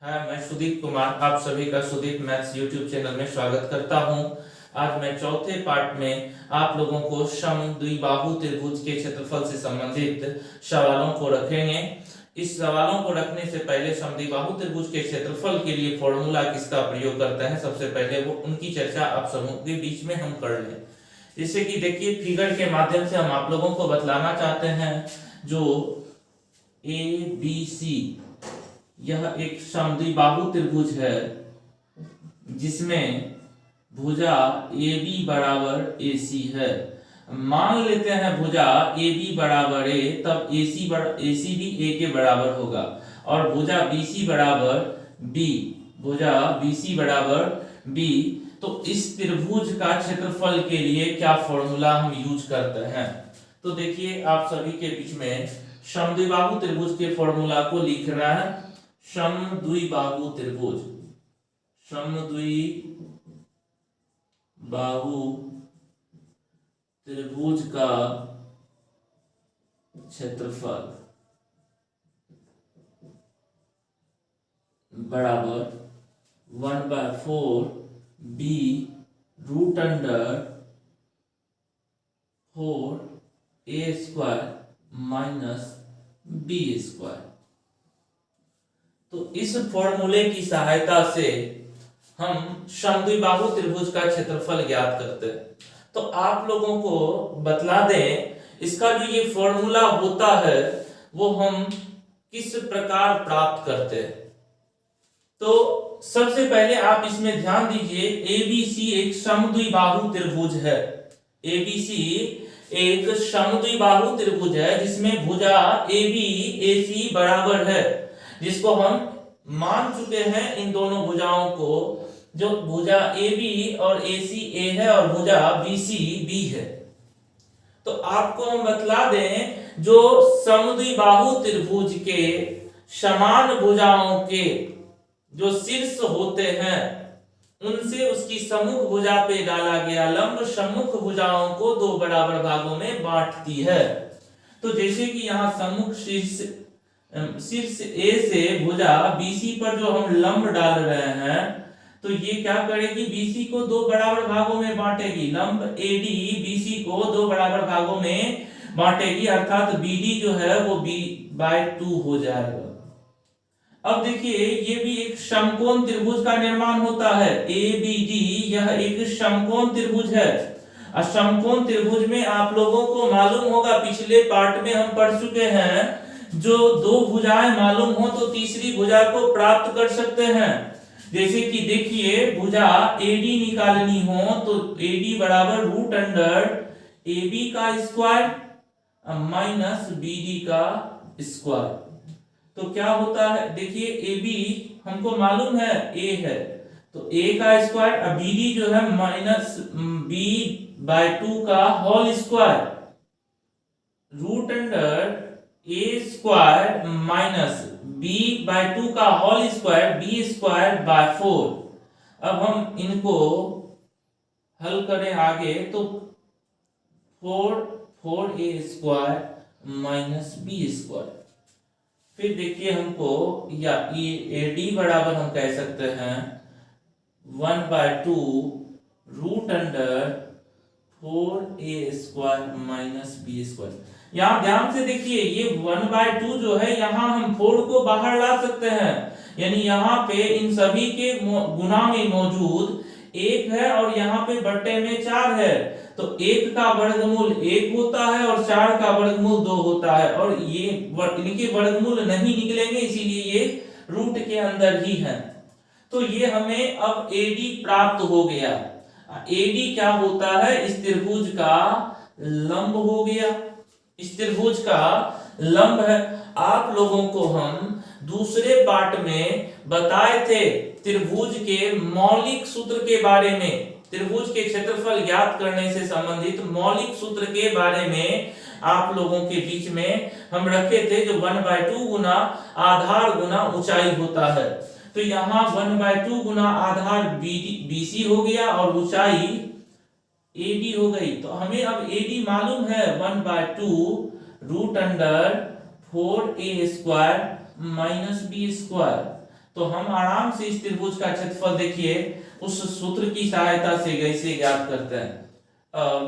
है। मैं सुदीप कुमार आप सभी का सुदीप मैथ्स यूट्यूब चैनल में स्वागत करता हूं। आज मैं चौथे पार्ट में आप लोगों को सम द्विबाहु त्रिभुज के क्षेत्रफल से संबंधित सवालों को रखेंगे। इस सवालों को रखने से पहले सम द्विबाहु त्रिभुज के क्षेत्रफल के लिए फॉर्मूला किसका प्रयोग करते हैं, सबसे पहले वो उनकी चर्चा आप समूह के बीच में हम कर लें। जैसे कि देखिए, फिगर के माध्यम से हम आप लोगों को बतलाना चाहते हैं जो ए बी सी यह एक समद्विबाहु त्रिभुज है जिसमें भुजा AB बराबर AC है। मान लेते हैं भुजा AB बराबर A, तब AC भी A के बराबर होगा और भुजा BC बराबर B, भुजा BC बराबर B। तो इस त्रिभुज का क्षेत्रफल के लिए क्या फॉर्मूला हम यूज करते हैं, तो देखिए आप सभी के बीच में समद्विबाहु त्रिभुज के फॉर्मूला को लिखना है। समद्विबाहु त्रिभुज, समद्विबाहु त्रिभुज का क्षेत्रफल बराबर 1/4 b root under 4a square minus b square. तो इस फॉर्मूले की सहायता से हम समद्विबाहु त्रिभुज का क्षेत्रफल ज्ञात करते हैं। तो आप लोगों को बतला दें इसका जो ये फॉर्मूला होता है वो हम किस प्रकार प्राप्त करते हैं। तो सबसे पहले आप इसमें ध्यान दीजिए, ABC एक समद्विबाहु त्रिभुज है। ABC एक समद्विबाहु त्रिभुज है जिसमें भुजा AB AC बराबर है, जिसको हम मान चुके हैं इन दोनों भुजाओं को, जो भुजा AB और AC A है और भुजा BC B है। तो आपको हम बतला दें जो समद्विबाहु त्रिभुज के समान भुजाओं के जो शीर्ष होते हैं उनसे उसकी सम्मुख भुजा पे डाला गया लंब सम्मुख भुजाओं को दो बराबर भागों में बांटती है। तो जैसे कि यहाँ सम्मुख शीर्ष A से भुजा BC पर जो हम लंब डाल रहे हैं तो ये क्या करेगी, BC को दो बराबर भागों में बांटेगी। लंब AD BC को दो बराबर भागों में बांटेगी, अर्थात BD जो है वो B/2 हो जाएगा। अब देखिए ये भी एक समकोण त्रिभुज का निर्माण होता है। ABD यह एक समकोण त्रिभुज है। समकोण त्रिभुज में आप लोगों को मालूम होगा, पिछले पार्ट में हम पढ़ चुके हैं, जो दो भुजाएं मालूम हो तो तीसरी भुजा को प्राप्त कर सकते हैं। जैसे कि देखिए भुजा AD निकालनी हो तो AD बराबर रूट अंडर AB का स्क्वायर माइनस BD का स्क्वायर। तो क्या होता है, देखिए AB हमको मालूम है A है तो A का स्क्वायर, अब BD जो है माइनस B/2 का whole square root under A square minus B/2 का होल स्क्वायर B²/4। अब हम इनको हल करें आगे तो 4A स्क्वायर माइनस B²। फिर देखिए हमको या AD बराबर हम कह सकते हैं 1/2 root under 4A square minus B²। यहाँ ध्यान से देखिए ये 1/2 जो है यहाँ हम 4 को बाहर ला सकते हैं, यानी यहाँ पे इन सभी के गुना में मौजूद 1 है और यहाँ पे बट्टे में 4 है। तो 1 का वर्गमूल 1 होता है और 4 का वर्गमूल 2 होता है, और ये इनके वर्गमूल नहीं निकलेंगे इसीलिए ये रूट के अंदर ही है। तो ये हमें अब AD प्राप्त हो गया। AD क्या होता है, इस त्रिभुज का लंब हो गया, इस त्रिभुज का लंब है। आप लोगों को हम दूसरे पार्ट में बताए थे त्रिभुज के मौलिक सूत्र के बारे में, त्रिभुज के क्षेत्रफल ज्ञात करने से संबंधित मौलिक सूत्र के बारे में आप लोगों के बीच में हम रखे थे, जो 1/2 गुना आधार गुना ऊंचाई होता है। तो यहाँ 1/2 गुना आधार BC हो गया और ऊंचाई AD हो गई। तो हमें अब AD मालूम है 1/2 root under 4A square minus B square. तो हम आराम से इस त्रिभुज का क्षेत्रफल देखिए उस सूत्र की सहायता से कैसे ज्ञात करते हैं। अब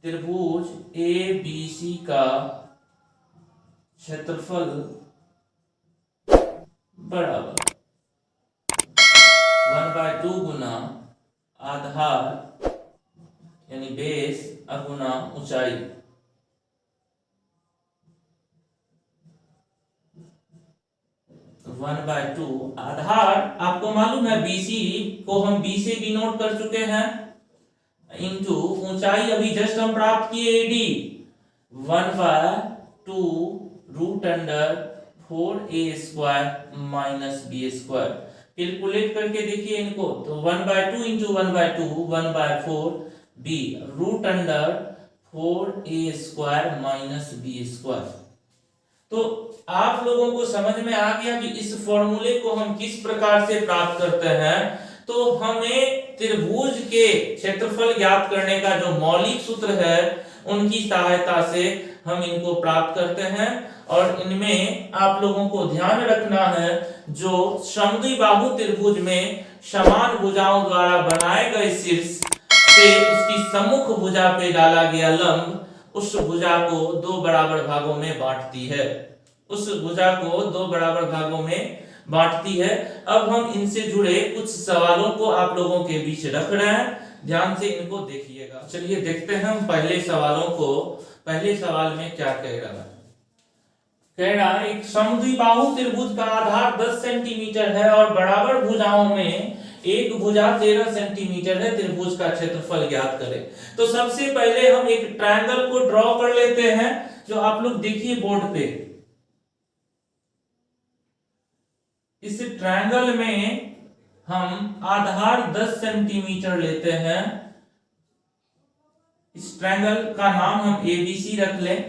त्रिभुज ए बी सी का क्षेत्रफल बराबर 1/2 गुना आधार यानी बेस गुना ऊंचाई। 1/2 आधार आपको मालूम है BC को हम B से डिनोट कर चुके हैं, इंटू ऊंचाई अभी जस्ट हम प्राप्त किए AD 1/2 root under 4a² minus b²। Calculate करके देखिए इनको, तो 1/2 into 1/2 1/4 b root under 4a² minus b²। तो आप लोगों को समझ में आ गया कि इस फॉर्मूले को हम किस प्रकार से प्राप्त करते हैं। तो हमें त्रिभुज के क्षेत्रफल ज्ञात करने का जो मौलिक सूत्र है उनकी सहायता से हम इनको प्राप्त करते हैं। और इनमें आप लोगों को ध्यान रखना है, जो समद्विबाहु त्रिभुज में समान भुजाओं द्वारा बनाए गए शीर्ष से उसकी सम्मुख भुजा पे डाला गया लंब उस भुजा को दो बराबर भागों में बांटती है, उस भुजा को दो बराबर भागों में बांटती है। अब हम इनसे जुड़े कुछ सवालों को आप लोगों के बीच रख रहे हैं, ध्यान से इनको देखिएगा। चलिए देखते हैं हम पहले सवालों को। पहले सवाल में क्या कह रहा है, कह रहा है एक समद्विबाहु त्रिभुज का आधार 10 सेंटीमीटर है और बराबर भुजाओं में एक भुजा 13 सेंटीमीटर है, त्रिभुज का क्षेत्रफल ज्ञात करें। तो सबसे पहले हम एक ट्रायंगल को ड्रॉ कर लेते हैं, जो आप लोग देखिए बोर्ड पे। इस ट्रायंगल में हम आधार 10 सेंटीमीटर लेते हैं। इस ट्रायंगल का नाम हम ABC रख लें।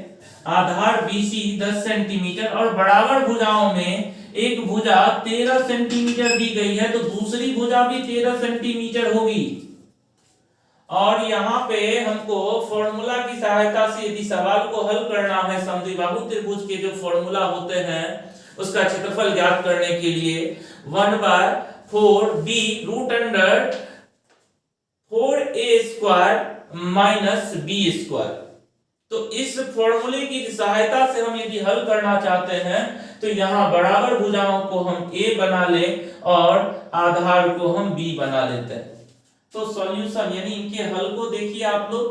आधार BC 10 सेंटीमीटर और बराबर भुजाओं में एक भुजा 13 सेंटीमीटर दी गई है, तो दूसरी भुजा भी 13 सेंटीमीटर होगी। और यहाँ पे हमको फॉर्मूला की सहायता से यदि सवाल को हल करना है, समद्विबाहु त्रिभुज के जो फॉर्मूला होते हैं उसका क्षेत्रफल ज्ञात करने के लिए 1/4 b root under 4a² minus b²। तो इस फॉर्मूले की सहायता से हम यदि हल करना चाहते हैं तो यहां बराबर भुजाओं को हम A बना लें और आधार को हम B बना लेते हैं। तो सॉल्यूशन यानी इनके हल को देखिए आप लोग।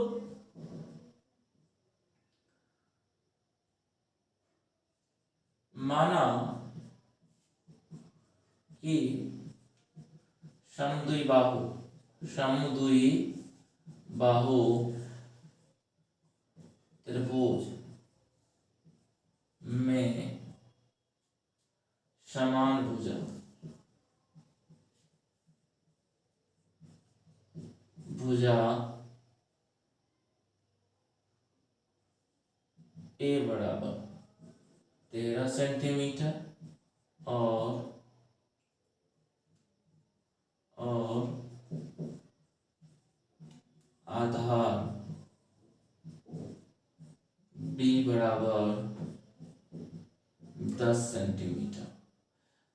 माना कि समद्विबाहु त्रिभुज में समान भुजा A बराबर 13 सेंटीमीटर और आधार B बराबर 10 सेंटीमीटर।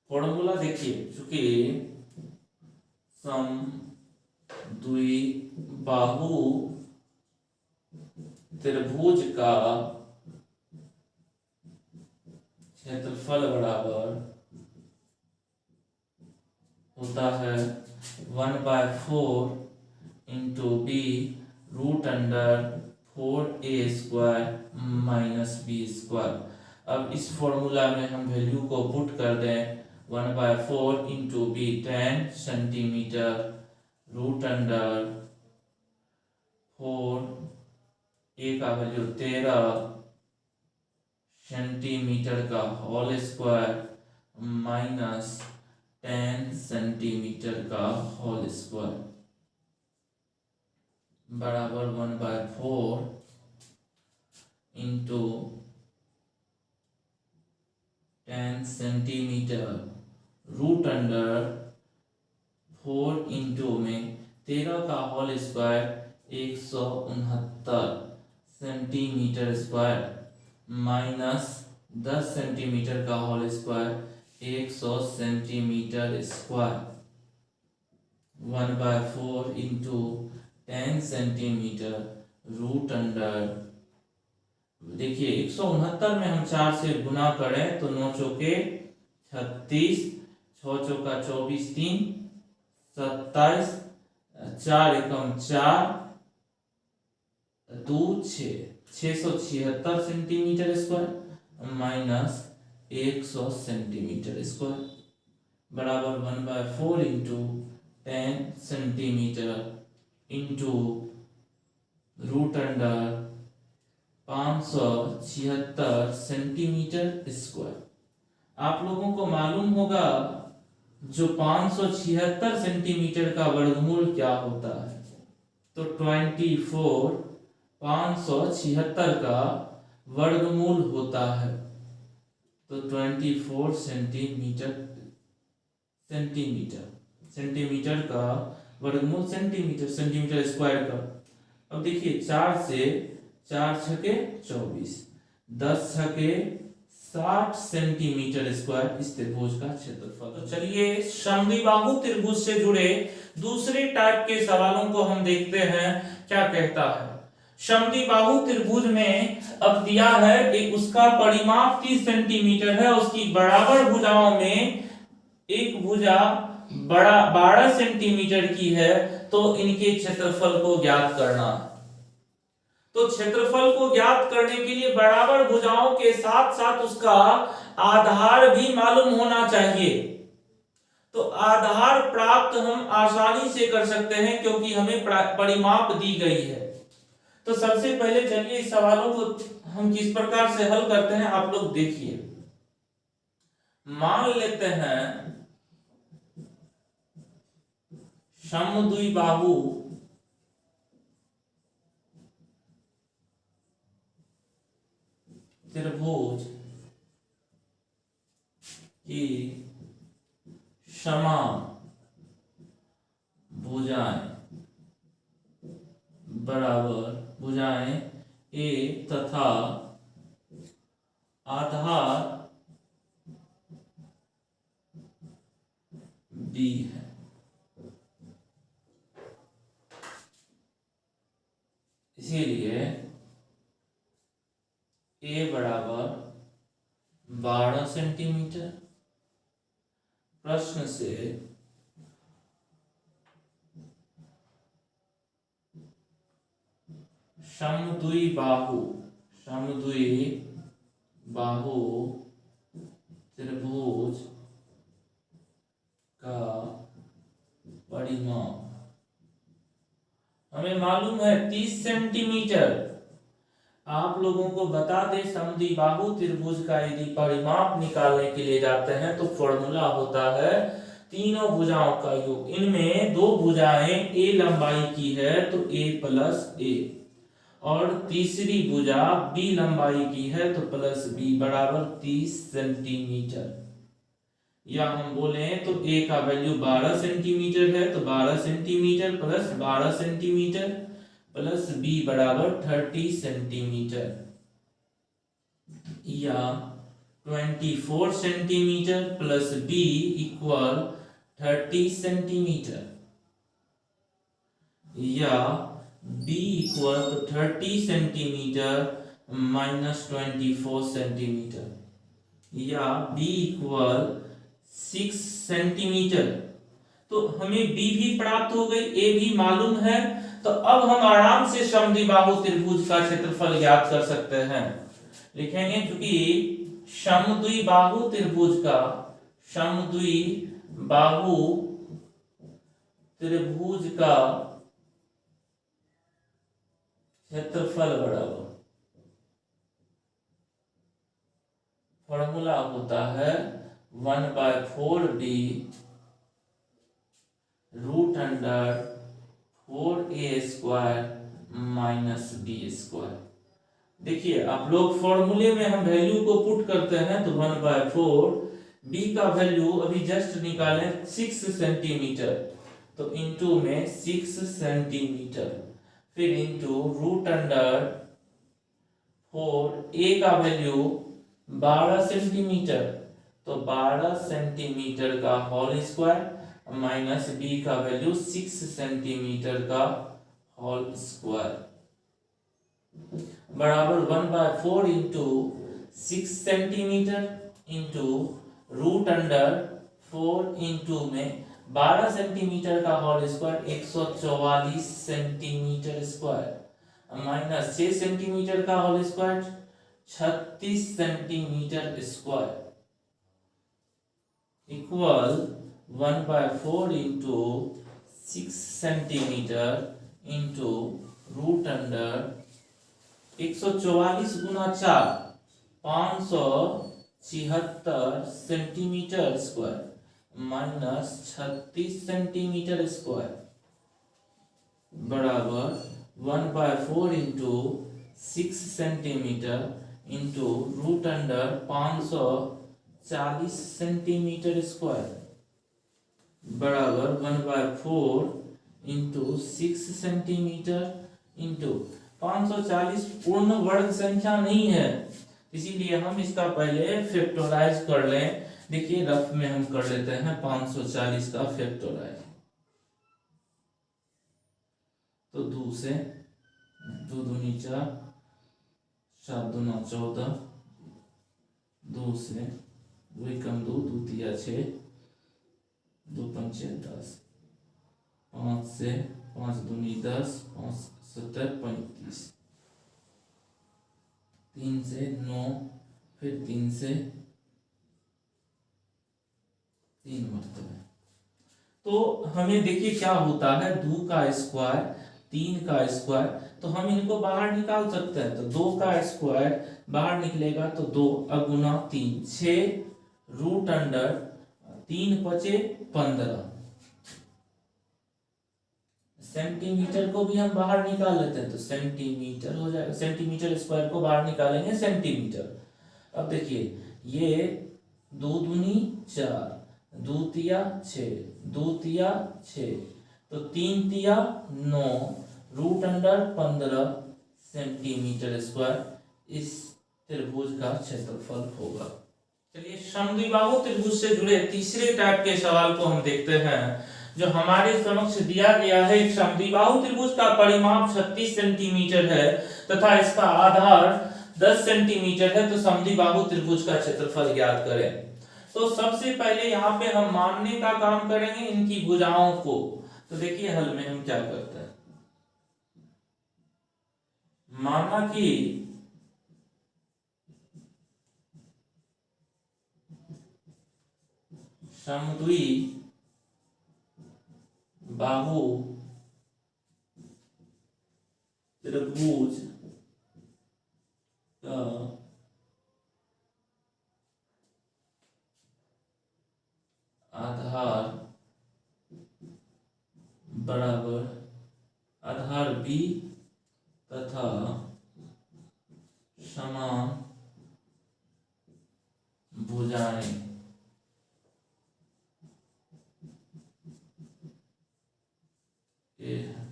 फॉर्मूला देखिए, चूंकि समद्विबाहु त्रिभुज का क्षेत्रफल बराबर होता है 1/4 into b root under 4a² minus b²। अब इस फॉर्मूला में हम वैल्यू को पुट कर दें, 1/4 into b 10 centimetre root under 4a का वैल्यू 13 सेंटीमीटर का होल स्क्वायर माइनस 10 सेंटीमीटर का होल स्क्वायर बराबर 1/4 into 10 centimetre root under 4 into में 13 का whole square 169 centimetre square minus 10 centimetre का whole square 100 centimetre square 1/4 into 10 centimetre root under, देखिए 169 में हम 4 से गुना करें तो 9 चौके 36, 6 चौका 24, 3 27, 4 एकम 4, 2 6, 676 centimetre square minus 100 centimetre square बराबर 1/4 into 10 centimetre into root under 576 centimetre square. आप लोगों को मालूम होगा जो 576 सेंटीमीटर का वर्गमूल क्या होता है, तो 24 576 का वर्गमूल होता है, तो 24 सेंटीमीटर का वर्गमूल सेंटीमीटर स्क्वायर का। अब देखिए 4 से 4 छके 24, 10 छके 60 सेंटीमीटर स्क्वायर इस त्रिभुज का क्षेत्रफल। तो चलिए समद्विबाहु त्रिभुज से जुड़े दूसरे टाइप के सवालों को हम देखते हैं क्या कहता है। समद्विबाहु त्रिभुज में अब दिया है कि उसका परिमाप 30 सेंटीमीटर है, उसकी बराबर भुजाओं में एक भुजा बड़ा 12 सेंटीमीटर की है, तो इनके क्षेत्रफल को ज्ञात करना। तो क्षेत्रफल को ज्ञात करने के लिए बराबर भुजाओं के साथ साथ उसका आधार भी मालूम होना चाहिए। तो आधार प्राप्त हम आसानी से कर सकते हैं क्योंकि हमें परिमाप दी गई है। तो सबसे पहले चलिए इस सवालों को हम किस प्रकार से हल करते हैं आप लोग देखिए। मान लेते हैं समद्विबाहु त्रिभुज की समान भुजाएं बराबर भुजाएं ए तथा आधार बी है। इसीलिए ए बराबर 12 सेंटीमीटर। प्रश्न से समद्विबाहु त्रिभुज का परिमाप हमें मालूम है 30 सेंटीमीटर। आप लोगों को बता दें समद्विबाहु त्रिभुज का यदि परिमाप निकालने के लिए जाते हैं तो फॉर्मूला होता है तीनों भुजाओं का योग। इनमें दो भुजाएं ए लंबाई की है तो a प्लस ए, और तीसरी भुजा बी लंबाई की है तो प्लस बी बराबर 30 सेंटीमीटर। या हम बोले तो a का वैल्यू 12 सेंटीमीटर है तो 12 centimetre plus 12 centimetre plus b बराबर 30 सेंटीमीटर, या 24 centimetre plus b equal 30 centimetre, या b equal 30 centimetre minus 24 centimetre, या b इक्वल 6 सेंटीमीटर। तो हमें b भी प्राप्त हो गई, a भी मालूम है। तो अब हम आराम से समद्विबाहु त्रिभुज का क्षेत्रफल ज्ञात कर सकते हैं। लिखेंगे क्योंकि समद्विबाहु त्रिभुज का क्षेत्रफल बराबर फॉर्मूला होता है 1/4d root under 4a square minus b square. देखिए आप लोग फॉर्मूले में हम वैल्यू को पुट करते हैं तो 1/4, b का वैल्यू अभी जस्ट निकालें 6 सेंटीमीटर, तो इनटू में 6 सेंटीमीटर, फिर इनटू रूट अंडर 4, a का वैल्यू 12 सेंटीमीटर, तो 12 सेंटीमीटर का होल स्क्वायर माइनस बी का वैल्यू 6 सेंटीमीटर का होल स्क्वायर बराबर 1/4 into 6 centimetre into root under 4 into में 12 सेंटीमीटर का whole square 144 centimetre square minus 6 centimetre का whole square 36 centimetre square equal 1/4 into 6 centimetre into root under 144 गुना 4 576 centimetre square minus 36 centimetre square बराबर 1/4 into 6 centimetre into root under 540 centimetre square बराबर 1/4 into 6 centimetre into 540 पूर्ण वर्ग संख्या नहीं है, इसीलिए हम इसका पहले फैक्टराइज कर लें। देखिए रफ में हम कर लेते हैं 540 का फैक्टराइज। तो 2 से 2 दूनी 4, 7 दूना 14, 2 से 2 कम 2, 2 तिया 6, 2 पंचे 10, 5 से 5 दूनी 10, 5 7 35, 3 से 9, फिर 3 से 3 मरतबे। तो हमें देखिए क्या होता है 2 का स्क्वायर 3 का स्क्वायर, तो हम इनको बाहर निकाल सकते हैं। तो 2 का स्क्वायर बाहर निकलेगा तो 2 गुना 3 6 रूट अंडर 3 बचे 15 सेंटीमीटर को भी हम बाहर निकाल लेते हैं तो सेंटीमीटर हो जाएगा। सेंटीमीटर स्क्वायर को बाहर निकालेंगे सेंटीमीटर। अब देखिए ये 2 दूनी 4, 2 तिया 6, 2 तिया 6, तो 3 तिया 9 रूट अंडर 15 सेंटीमीटर स्क्वायर इस त्रिभुज का क्षेत्रफल होगा। चलिए समद्विबाहु त्रिभुज से जुड़े तीसरे टाइप के सवाल को हम देखते हैं, जो हमारे समक्ष दिया गया है। एक समद्विबाहु त्रिभुज का परिमाप 36 सेंटीमीटर है तथा इसका आधार 10 सेंटीमीटर है, तो समद्विबाहु त्रिभुज का क्षेत्रफल ज्ञात करें। तो सबसे पहले यहाँ पे हम मानने का काम करेंगे इनकी भुजाओं को। तो देखिए हल में हम क्या करते हैं, माना कि समद्विबाहु त्रिभुज का आधार बराबर आधार बी तथा समान भुजाएं ए है।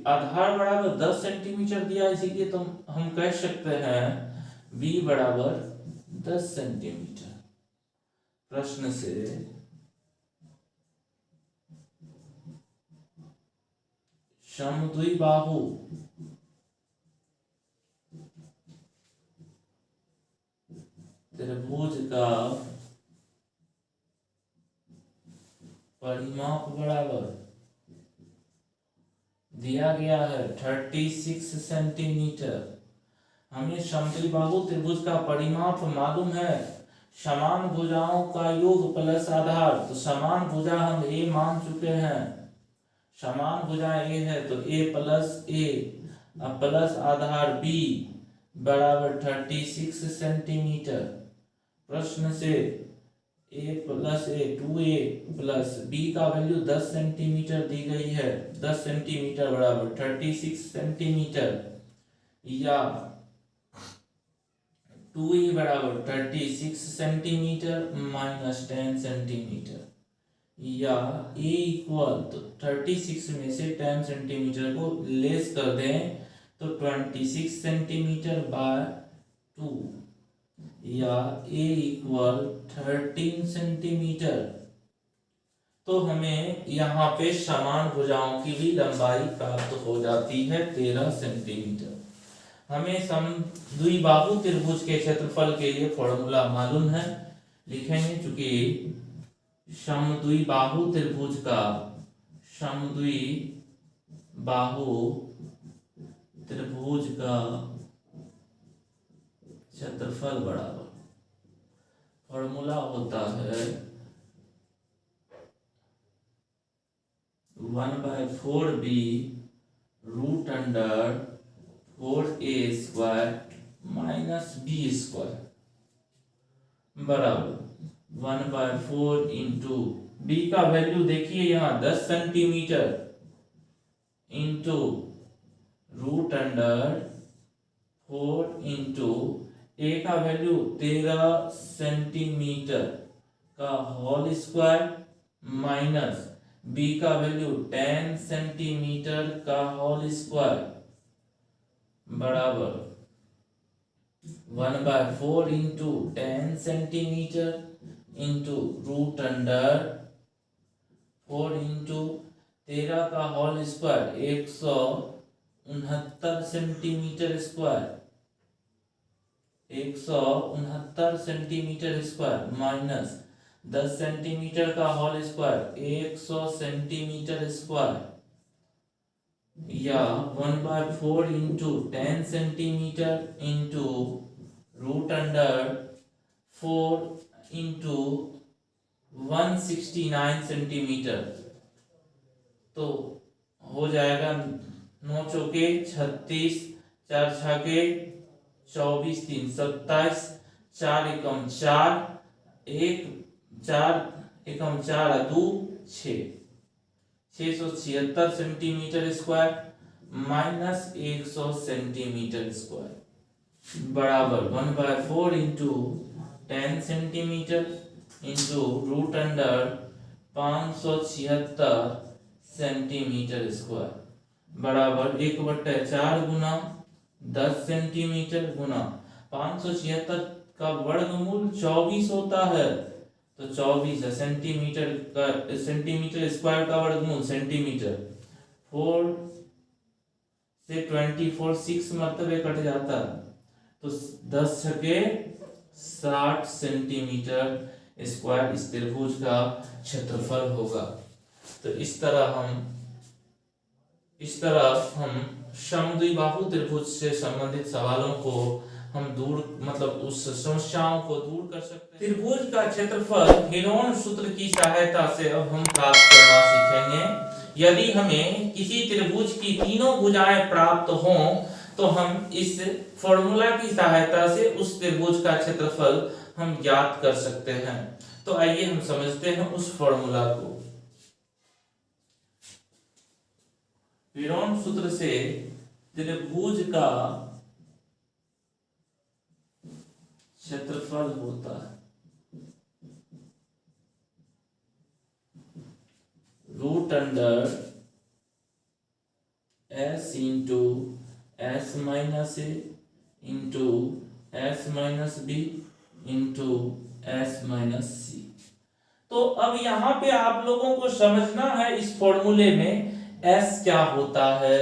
आधार बराबर 10 सेंटीमीटर दिया, इसीलिए तो हम कह सकते हैं b बराबर 10 सेंटीमीटर। प्रश्न से समद्विबाहु त्रिभुज का परिमाप बराबर दिया गया है 36 सेंटीमीटर। हमें समद्विबाहु त्रिभुज का परिमाप मालूम है, समान भुजाओं का योग प्लस आधार। तो समान भुजा हम a मान चुके हैं, समान भुजा a है तो a plus a plus Aadhaar b बराबर 36 सेंटीमीटर। प्रश्न से a plus a 2a plus b का वैल्यू 10 सेंटीमीटर दी गई है। 10 सेंटीमीटर बराबर 36 सेंटीमीटर, या 2a बराबर 36 सेंटीमीटर माइनस 10 सेंटीमीटर, या a इक्वल तो 36 में से 10 सेंटीमीटर को लेस कर दें तो 26 सेंटीमीटर बाय 2 या a इक्वल 13 सेंटीमीटर। तो हमें यहाँ पे समान भुजाओं की भी लंबाई प्राप्त हो जाती है 13 सेंटीमीटर। हमें समद्विबाहु त्रिभुज के क्षेत्रफल के लिए फॉर्मूला मालूम है, लिखेंगे। चूंकि समद्विबाहु त्रिभुज का क्षेत्रफल बराबर फॉर्मूला होता है 1/4b root under 4a square minus b square बराबर 1/4 इंटू b का वैल्यू देखिए यहाँ 10 centimetre into root under 4 into a का वैल्यू 13 सेंटीमीटर का होल स्क्वायर माइनस b का वैल्यू 10 सेंटीमीटर का होल स्क्वायर बराबर 1/4 into 10 centimetre into root under 4 into 13 का whole square 169 centimetre square 169 centimetre square minus 10 centimetre का whole square 100 centimetre square या 1/4 into 10 centimetre into root under 4 into 169 centimetre. तो हो जाएगा 9 चौके 36, 4 छके 24, 3 27, 4 एकम 4, 1 4 एकम 4 2 6 676 centimetre square minus 100 centimetre square बराबर 1/4 into 10 centimetre into root under 576 centimetre square बराबर 1/4 गुना 10 centimetre गुना 576 का वर्गमूल 24 होता है। तो 24 है सेंटीमीटर स्क्वायर का वर्गमूल सेंटीमीटर 4 से 24 6 मरतबे कट जाता है। तो 10 छके 60 सेंटीमीटर स्क्वायर इस त्रिभुज का क्षेत्रफल होगा। तो इस तरह हम समद्विबाहु त्रिभुज से संबंधित सवालों को हम दूर उस समस्याओं को दूर कर सकते हैं। त्रिभुज का क्षेत्रफल हेरोन सूत्र की सहायता से अब हम प्राप्त करना सीखेंगे। यदि हमें किसी त्रिभुज की तीनों भुजाएं प्राप्त हों तो हम इस फॉर्मूला की सहायता से उस त्रिभुज का क्षेत्रफल हम ज्ञात कर सकते हैं। तो आइए हम समझते हैं उस फॉर्मूला को। हेरोन सूत्र से त्रिभुज का क्षेत्रफल होता है root under s into s minus a into s minus b into s minus c। तो अब यहाँ पे आप लोगों को समझना है इस फॉर्मूले में s क्या होता है,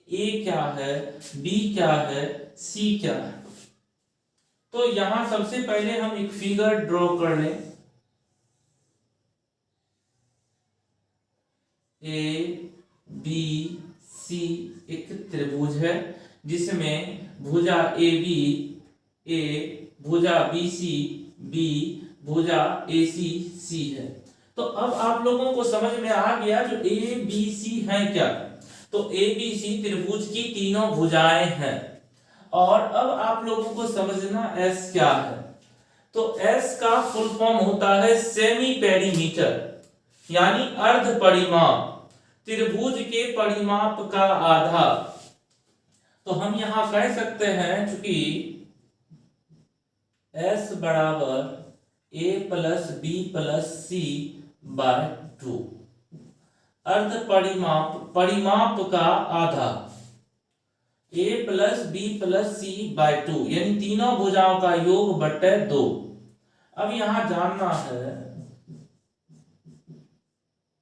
a क्या है, b क्या है, c क्या है। तो यहां सबसे पहले हम एक फिगर ड्रॉ कर लें। ए बी सी एक त्रिभुज है जिसमें भुजा ए बी ए, भुजा बी सी बी, भुजा ए सी सी है। तो अब आप लोगों को समझ में आ गया जो ए बी सी है क्या। तो ए बी सी त्रिभुज की तीनों भुजाएं हैं। और अब आप लोगों को समझना S क्या है। तो S का फुल फॉर्म होता है सेमी पेरीमीटर, यानी अर्ध परिमाप, त्रिभुज के परिमाप का आधा। तो हम यहां कह सकते हैं चूंकि S बराबर a plus B plus C by 2, अर्ध परिमाप, परिमाप का आधा। A plus B plus C by 2, यानी तीनों भुजाओं का योग बटे 2। अब यहां जानना है,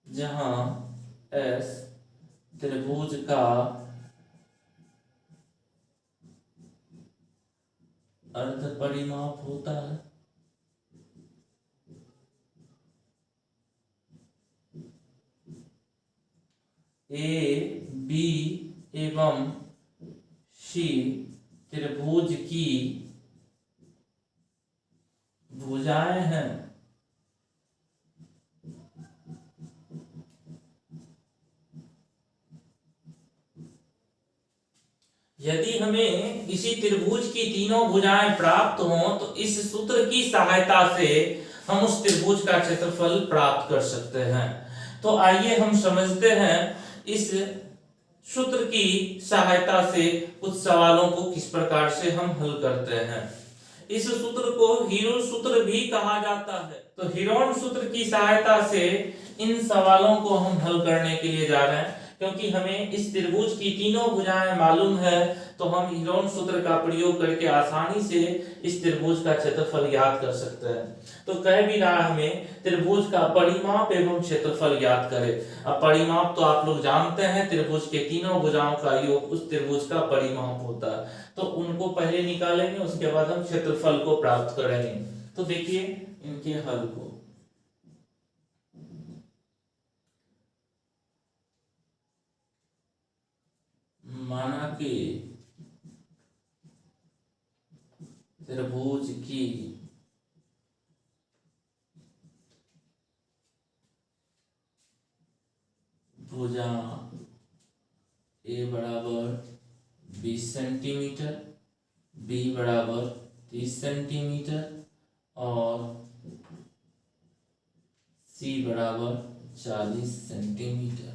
जहां एस त्रिभुज का अर्ध परिमाप होता है, ए बी एवं सी त्रिभुज की भुजाएं हैं, यदि हमें किसी त्रिभुज की तीनों भुजाएं प्राप्त हों तो इस सूत्र की सहायता से हम उस त्रिभुज का क्षेत्रफल प्राप्त कर सकते हैं। तो आइए हम समझते हैं इस सूत्र की सहायता से कुछ सवालों को किस प्रकार से हम हल करते हैं। इस सूत्र को हीरोन सूत्र भी कहा जाता है। तो हीरोन सूत्र की सहायता से इन सवालों को हम हल करने के लिए जा रहे हैं, क्योंकि हमें इस त्रिभुज की तीनों भुजाएं मालूम है, तो हम हीरोन सूत्र का प्रयोग करके आसानी से इस त्रिभुज का क्षेत्रफल ज्ञात कर सकते हैं। तो कह भी रहा हमें त्रिभुज का परिमाप एवं क्षेत्रफल ज्ञात करें। अब परिमाप तो आप लोग जानते हैं, त्रिभुज के तीनों भुजाओं का योग उस त्रिभुज का परिमाप होता है। तो उनको पहले निकालेंगे, उसके बाद हम क्षेत्रफल को प्राप्त करेंगे। तो देखिए इनके हल को, माना कि त्रिभुज की भुजा ए बराबर 20 सेंटीमीटर, बी बराबर 30 सेंटीमीटर और सी बराबर 40 सेंटीमीटर।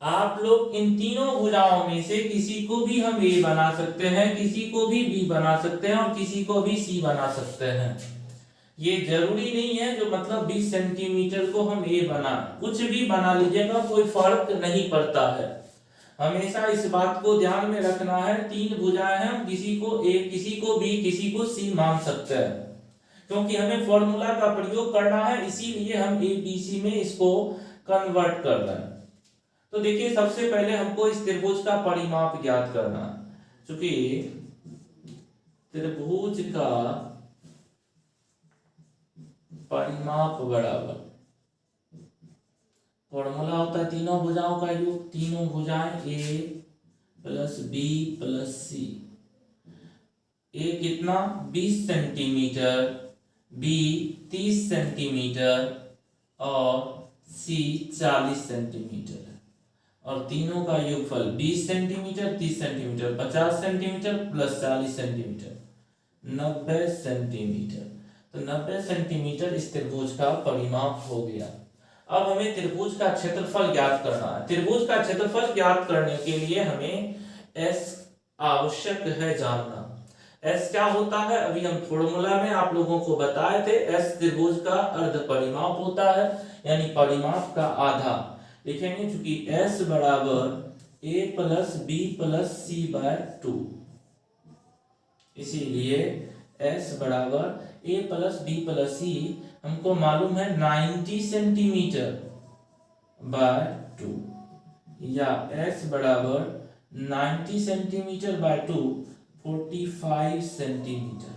आप लोग इन तीनों भुजाओं में से किसी को भी हम ए बना सकते हैं, किसी को भी बी बना सकते हैं और किसी को भी सी बना सकते हैं। ये जरूरी नहीं है जो मतलब 20 सेंटीमीटर को हम ए बना, कुछ भी बना लीजिएगा, कोई फर्क नहीं पड़ता है। हमेशा इस बात को ध्यान में रखना है, तीन भुजाएं हैं, हम किसी को ए, किसी को बी, किसी को सी मान सकते हैं, क्योंकि हमें फॉर्मूला का प्रयोग करना है, इसीलिए हम ए बी सी में इसको कन्वर्ट कर रहे हैं। तो देखिए सबसे पहले हमको इस त्रिभुज का परिमाप ज्ञात करना है। चूंकि त्रिभुज का परिमाप बराबर फॉर्मूला होता है तीनों भुजाओं का योग, तीनों भुजाएं ए प्लस बी प्लस सी। ए कितना 20 सेंटीमीटर, बी 30 सेंटीमीटर और सी 40 सेंटीमीटर है। और तीनों का योगफल 20 centimetre, 30 centimetre, 50 centimetre plus 40 centimetre, 90 centimetre. तो 90 सेंटीमीटर इस त्रिभुज का परिमाप हो गया। अब हमें त्रिभुज का क्षेत्रफल ज्ञात करना है। त्रिभुज का क्षेत्रफल ज्ञात करने के लिए हमें S आवश्यक है जानना। S क्या होता है, अभी हम फॉर्मूला में आप लोगों को बताए थे, S त्रिभुज का अर्ध परिमाप होता है, यानी परिमाप का आधा। लिखेंगे चूंकि S बराबर a plus B plus C by 2, इसीलिए S बराबर a plus B plus C हमको मालूम है 90 सेंटीमीटर बाय 2, या S बराबर 90 सेंटीमीटर बाय 2 45 सेंटीमीटर।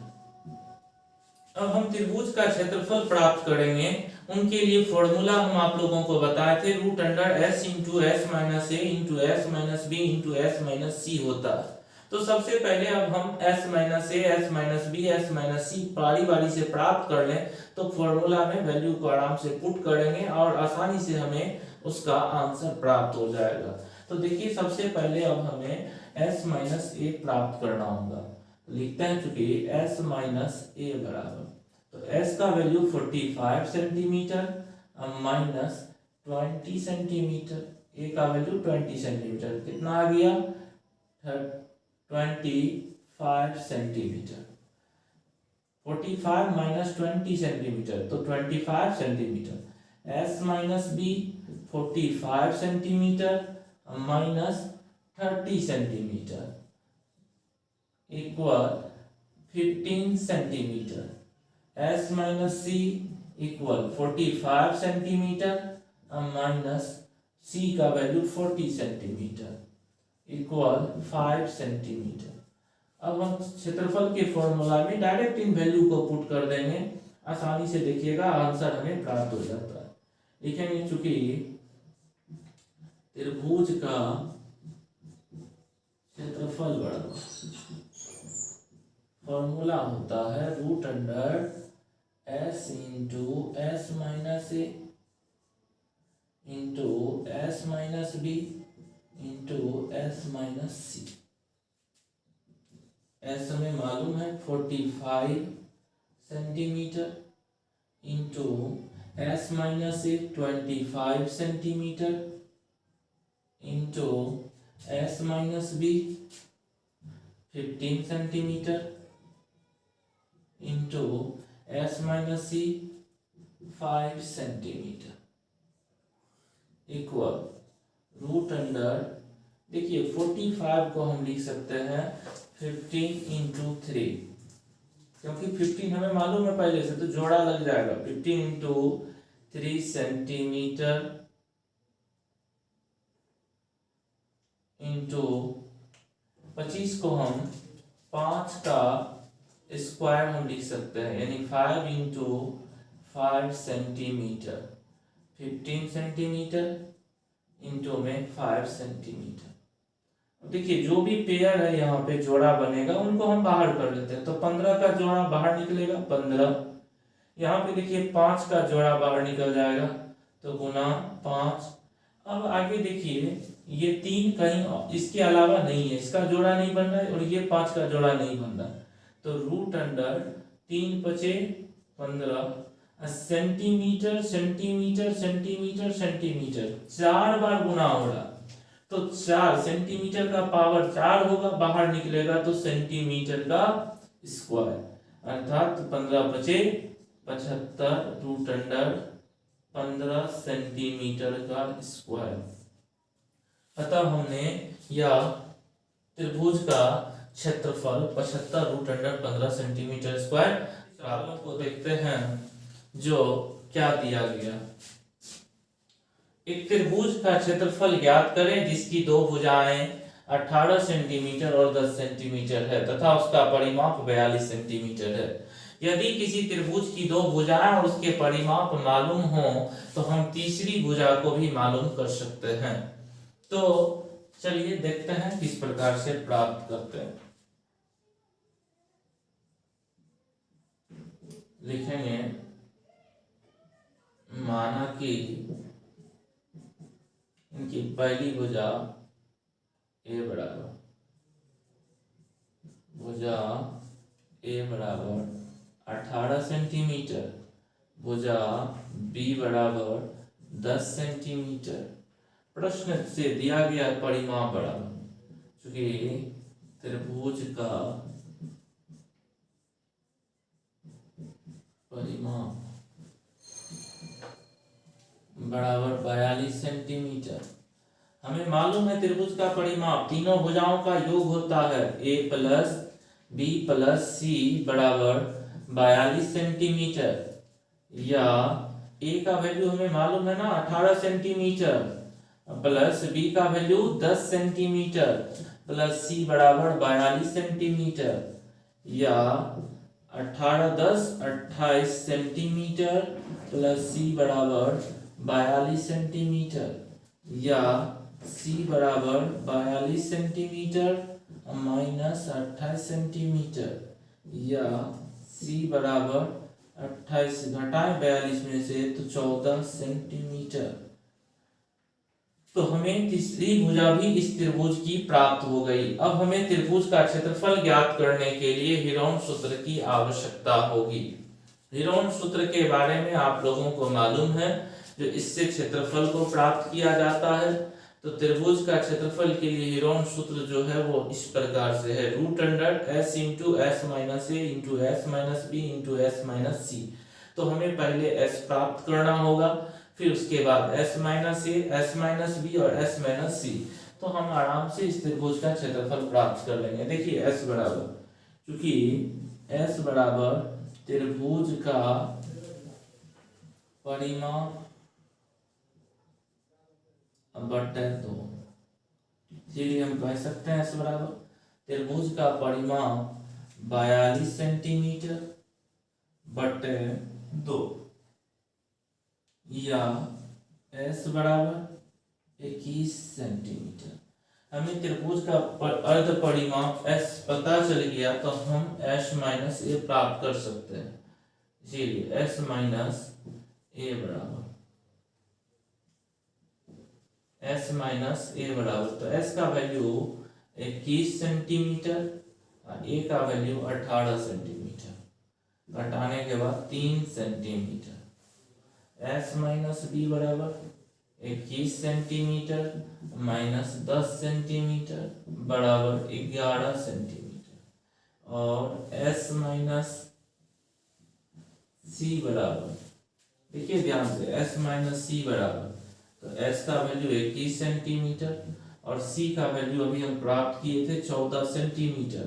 अब हम त्रिभुज का क्षेत्रफल प्राप्त करेंगे, उनके लिए फॉर्मूला हम आप लोगों को बताए थे, root under s into S minus A into S minus B into S minus C होता है। तो सबसे पहले अब हम s minus A, s minus B, s minus C बारी बारी से प्राप्त कर लें, तो फॉर्मूला में वैल्यू को आराम से पुट करेंगे और आसानी से हमें उसका आंसर प्राप्त हो जाएगा। तो देखिए सबसे पहले अब हमें s माइनस ए प्राप्त करना होगा। लिखते हैं चूंकि s माइनस ए बराबर, तो s का value 45 centimetre minus 20 centimetre, a का वैल्यू 20 सेंटीमीटर, कितना आ गया 25 सेंटीमीटर। 45 माइनस 20 सेंटीमीटर तो 25 centimetre. s minus b 45 centimetre minus 30 centimetre equal 15 centimetre, s minus C equal 45 centimetre minus C का वैल्यू 40 सेंटीमीटर इक्वल 5 सेंटीमीटर। अब हम क्षेत्रफल के फॉर्मूला में डायरेक्ट इन वैल्यू को पुट कर देंगे, आसानी से देखिएगा आंसर हमें प्राप्त हो जाता है। लिखेंगे चूंकि त्रिभुज का क्षेत्रफल बराबर फॉर्मूला होता है root under S into S minus A into S minus B into S minus C. S हमें मालूम है 45 centimetre into S minus A 25 centimetre into S minus B 15 centimetre into S minus C 5 centimetre equal root under, देखिए 45 को हम लिख सकते हैं 15 into 3, क्योंकि 15 हमें मालूम है पहले से, तो जोड़ा लग जाएगा। 15 इंटू 3 सेंटीमीटर इंटू 25 को हम 5 का स्क्वायर हम लिख सकते हैं, यानी 5 इंटू 5 सेंटीमीटर 15 सेंटीमीटर इंटू में 5 सेंटीमीटर। देखिए जो भी पेयर है यहाँ पे जोड़ा बनेगा उनको हम बाहर कर लेते हैं, तो 15 का जोड़ा बाहर निकलेगा 15, यहाँ पे देखिए 5 का जोड़ा बाहर निकल जाएगा तो गुना 5। अब आगे देखिए ये 3 कहीं इसके अलावा नहीं है, इसका जोड़ा नहीं बन रहा है और ये 5 का जोड़ा नहीं बन रहा है, तो रूट अंडर 3 पचे 15 सेंटीमीटर सेंटीमीटर सेंटीमीटर सेंटीमीटर 4 बार गुना हो रहा, तो 4 सेंटीमीटर का पावर 4 होगा, बाहर निकलेगा तो सेंटीमीटर का स्क्वायर, अर्थात 15 बचे 75 रूट अंडर 15 सेंटीमीटर का स्क्वायर। अतः हमने यह त्रिभुज का क्षेत्रफल 75 रूट अंडर 15 सेंटीमीटर स्क्वायर। सवालों को देखते हैं जो क्या दिया गया। एक त्रिभुज का क्षेत्रफल ज्ञात करें जिसकी दो भुजाएं 18 सेंटीमीटर और 10 सेंटीमीटर है तथा उसका परिमाप 42 सेंटीमीटर है। यदि किसी त्रिभुज की दो भुजाएं और उसके परिमाप मालूम हो तो हम तीसरी भुजा को भी मालूम कर सकते हैं। तो चलिए देखते हैं किस प्रकार से प्राप्त करते हैं। लिखेंगे माना कि इनकी पहली भुजा ए बराबर भुजा ए बराबर 18 सेंटीमीटर, भुजा बी बराबर 10 सेंटीमीटर। प्रश्न से दिया गया परिमाप बराबर, चूंकि त्रिभुज का परिमाप बराबर 42 सेंटीमीटर। हमें मालूम है त्रिभुज का परिमाप तीनों भुजाओं का योग होता है a प्लस बी प्लस सी बराबर 42 सेंटीमीटर, या a का वैल्यू हमें मालूम है ना 18 सेंटीमीटर प्लस b का वैल्यू 10 सेंटीमीटर प्लस c बराबर 42 सेंटीमीटर, या 18 10 28 सेंटीमीटर प्लस c बराबर 42 सेंटीमीटर, या c बराबर 42 सेंटीमीटर माइनस 28 सेंटीमीटर, या c बराबर 28 घटाएं 42 में से तो 14 सेंटीमीटर। तो हमें तीसरी भुजा भी इस त्रिभुज की प्राप्त हो गई। अब हमें त्रिभुज का क्षेत्रफल ज्ञात करने के लिए हीरोन सूत्र की आवश्यकता होगी। हीरोन सूत्र के बारे में आप लोगों को मालूम है, जो इससे क्षेत्रफल को प्राप्त किया जाता है। तो त्रिभुज का क्षेत्रफल के लिए हीरोन सूत्र जो है वो इस प्रकार से है, root under S into S minus A into S minus B into S minus C. तो हमें पहले एस प्राप्त करना होगा, फिर उसके बाद S minus A S minus B और एस माइनस सी। तो हम आराम से इस त्रिभुज का क्षेत्रफल प्राप्त कर लेंगे। देखिए S बराबर, क्योंकि S बराबर त्रिभुज का परिमाप बटे 2, इसलिए हम कह सकते हैं S बराबर त्रिभुज का परिमाप 42 सेंटीमीटर बटे 2, या S बराबर 21 सेंटीमीटर। हमें त्रिभुज का अर्ध परिमाप S पता चल गया तो हम S माइनस ए प्राप्त कर सकते हैं, इसीलिए S माइनस ए बराबर तो S का वैल्यू 21 सेंटीमीटर और A का वैल्यू 18 सेंटीमीटर, घटाने के बाद 3 सेंटीमीटर। S माइनस बी बराबर 21 सेंटीमीटर माइनस 10 सेंटीमीटर बराबर 11 सेंटीमीटर, और S माइनस सी बराबर, देखिए ध्यान से, S माइनस सी बराबर, तो S का वैल्यू 21 सेंटीमीटर और C का वैल्यू अभी हम प्राप्त किए थे 14 सेंटीमीटर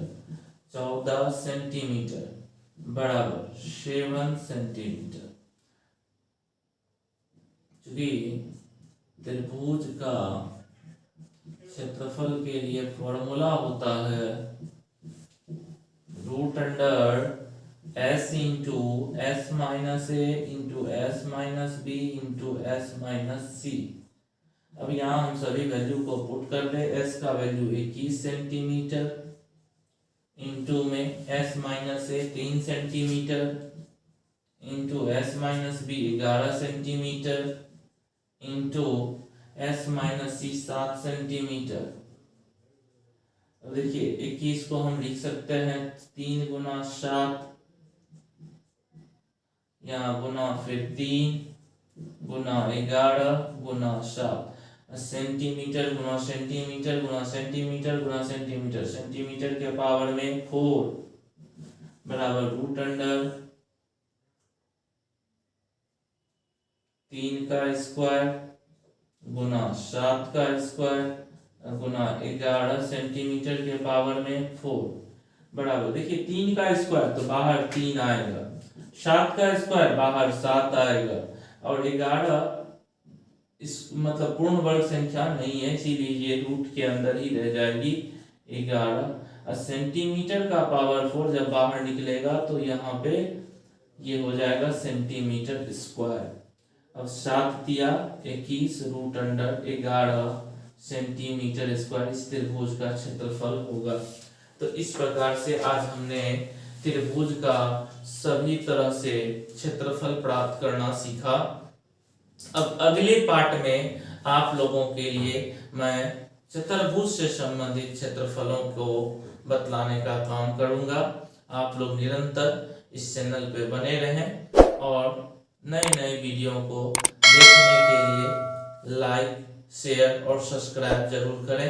बराबर 7 सेंटीमीटर। चूंकि त्रिभुज का क्षेत्रफल के लिए फॉर्मूला होता है root under S into S minus A into S minus B into S minus C. अब यहाँ हम सभी वैल्यू को पुट कर ले। S का वैल्यू 21 सेंटीमीटर इंटू में S minus A 3 centimetre into S minus B 11 centimetre into S minus C 7 centimetre. अब देखिए 21 को हम लिख सकते हैं 3 गुना 7 या गुना फिर 3 गुना 11 गुना 7, सेंटीमीटर गुना सेंटीमीटर गुना सेंटीमीटर गुना सेंटीमीटर, सेंटीमीटर के पावर में 4 बराबर रूट अंडर 3 का स्क्वायर गुना 7 का स्क्वायर गुना 11 सेंटीमीटर के पावर में 4 बराबर, देखिए 3 का स्क्वायर तो बाहर 3 आएगा, 7 का स्क्वायर बाहर 7 आएगा, और 11 इस मतलब पूर्ण वर्ग संख्या नहीं है, इसीलिए ये रूट के अंदर ही रह जाएगी 11। और सेंटीमीटर का पावर 4 जब बाहर निकलेगा तो यहाँ पे ये हो जाएगा सेंटीमीटर स्क्वायर। अब 7 दिया 21 रूट अंडर 11 सेंटीमीटर स्क्वायर इस त्रिभुज का क्षेत्रफल होगा। तो इस प्रकार से आज हमने त्रिभुज का सभी तरह से क्षेत्रफल प्राप्त करना सीखा। अब अगले पार्ट में आप लोगों के लिए मैं चतुर्भुज से संबंधित क्षेत्रफलों को बतलाने का काम करूंगा। आप लोग निरंतर इस चैनल पे बने रहें और नए नए वीडियो को देखने के लिए लाइक, शेयर और सब्सक्राइब जरूर करें।